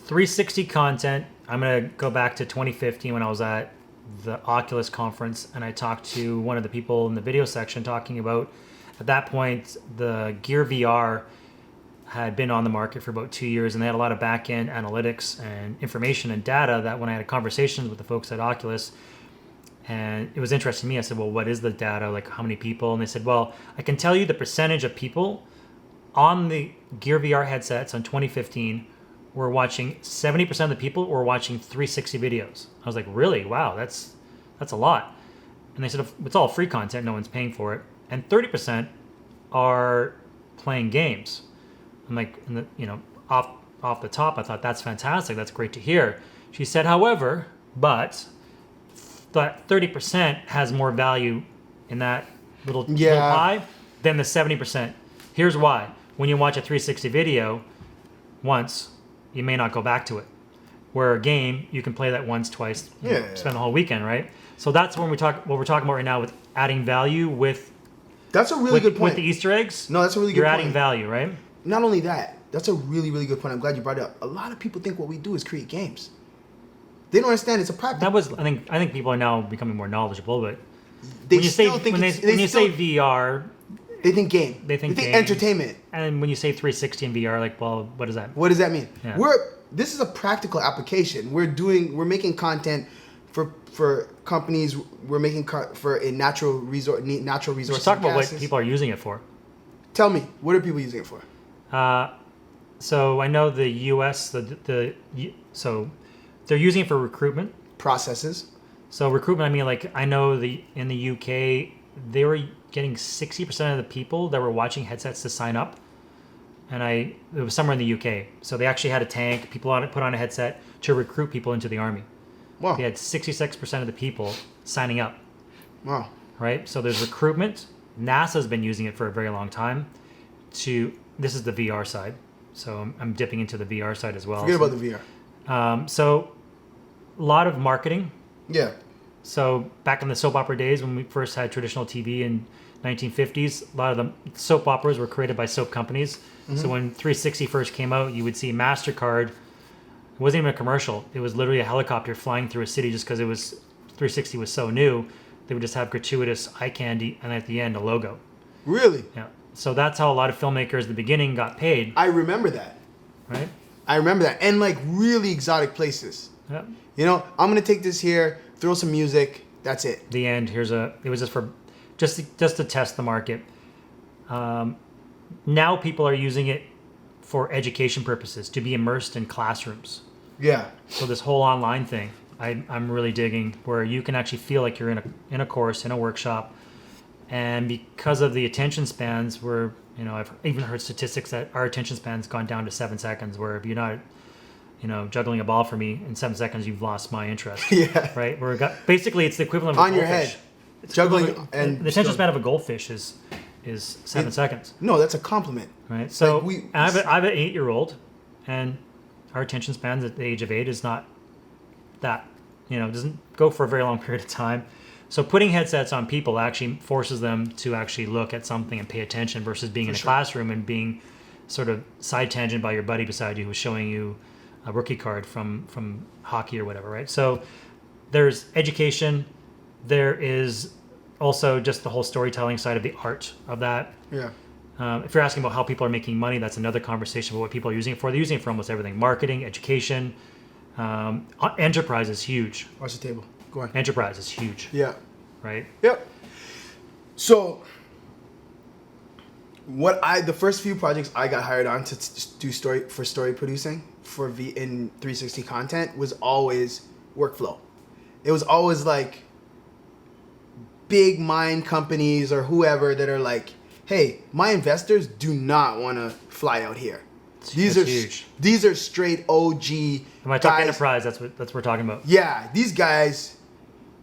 360 content. I'm going to go back to 2015 when I was at the Oculus conference, and I talked to one of the people in the video section talking about, at that point, the Gear VR had been on the market for about 2 years, and they had a lot of back-end analytics and information and data that when I had conversations with the folks at Oculus, and it was interesting to me, I said, well, what is the data? Like, how many people? And they said, well, I can tell you the percentage of people on the Gear VR headsets on 2015 were watching, 70% of the people were watching 360 videos. I was like, really? Wow, that's a lot. And they said, it's all free content, no one's paying for it. And 30% are playing games. I'm like, off the top, I thought that's fantastic. That's great to hear. She said, however, but that 30% has more value in that little pie than the 70%. Here's why. When you watch a 360 video once, you may not go back to it. Where a game, you can play that once, twice, spend the whole weekend, right? So that's when what we're talking about right now with adding value with. That's a really good point. With the Easter eggs. No, that's a really good point. You're adding value, right? Not only that, that's a really, really good point. I'm glad you brought it up. A lot of people think what we do is create games. They don't understand it's a practice. I think people are now becoming more knowledgeable, but when you say VR, they think game. They think entertainment. And when you say 360 and VR, like, well, what does that mean? What does that mean? Yeah. This is a practical application. We're making content for companies. We're making for a natural resource. Let's talk about what people are using it for. Tell me, what are people using it for? So I know the U.S. So they're using it for recruitment processes. So recruitment, I mean, like, I know in the U.K. they were getting 60% of the people that were watching headsets to sign up, and it was somewhere in the UK. So they actually had a tank, people put on a headset to recruit people into the army. Wow. They had 66% of the people signing up. Wow. Right? So there's recruitment. NASA's been using it for a very long time. This is the VR side. So I'm dipping into the VR side as well. Forget about the VR. So a lot of marketing. Yeah. So back in the soap opera days when we first had traditional TV in 1950s, a lot of the soap operas were created by soap companies. Mm-hmm. So when 360 first came out, you would see MasterCard. It wasn't even a commercial. It was literally a helicopter flying through a city just because 360 was so new. They would just have gratuitous eye candy and at the end a logo. Really? Yeah. So that's how a lot of filmmakers at the beginning got paid. I remember that. Right? I remember that. And like really exotic places. Yeah. I'm going to take this here, throw some music, that's it. The end. It was just to test the market. Now people are using it for education purposes, to be immersed in classrooms. Yeah. So this whole online thing, I'm really digging, where you can actually feel like you're in a course, in a workshop. And because of the attention spans, I've even heard statistics that our attention span's gone down to 7 seconds, where if you're not juggling a ball for me in 7 seconds, you've lost my interest. Yeah. Right? Basically, it's the equivalent of on your head. It's juggling and the attention span of a goldfish is 7 seconds. No, that's a compliment. Right. So I have an 8-year-old, and our attention spans at the age of 8 is not that. Doesn't go for a very long period of time. So putting headsets on people actually forces them to actually look at something and pay attention versus being in a classroom and being sort of side tangent by your buddy beside you who's showing you a rookie card from hockey or whatever, right? So there's education. There is also just the whole storytelling side of the art of that. Yeah. If you're asking about how people are making money, that's another conversation about what people are using it for. They're using it for almost everything. Marketing, education. Enterprise is huge. Watch the table. Go on. Enterprise is huge. Yeah. Right? Yep. So the first few projects I got hired on to do story producing in 360 content was always workflow. It was always like big mind companies or whoever that are like, hey, my investors do not want to fly out here. These are huge. These are straight OG. When I talk enterprise, that's what we're talking about. Yeah, these guys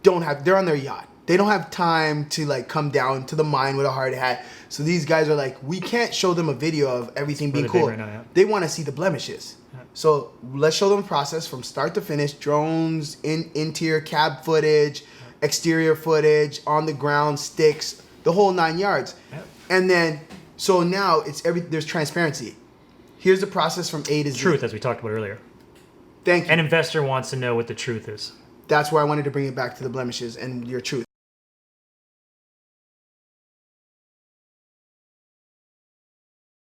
they're on their yacht. They don't have time to like come down to the mine with a hard hat. So these guys are like, we can't show them a video of everything being cool. Right now, yeah. They want to see the blemishes. Yeah. So let's show them the process from start to finish. Drones, interior cab footage, exterior footage, on the ground, sticks, the whole 9 yards. Yeah. And then, so now there's transparency. Here's the process from A to Z. Truth, as we talked about earlier. Thank you. An investor wants to know what the truth is. That's why I wanted to bring it back to the blemishes and your truth.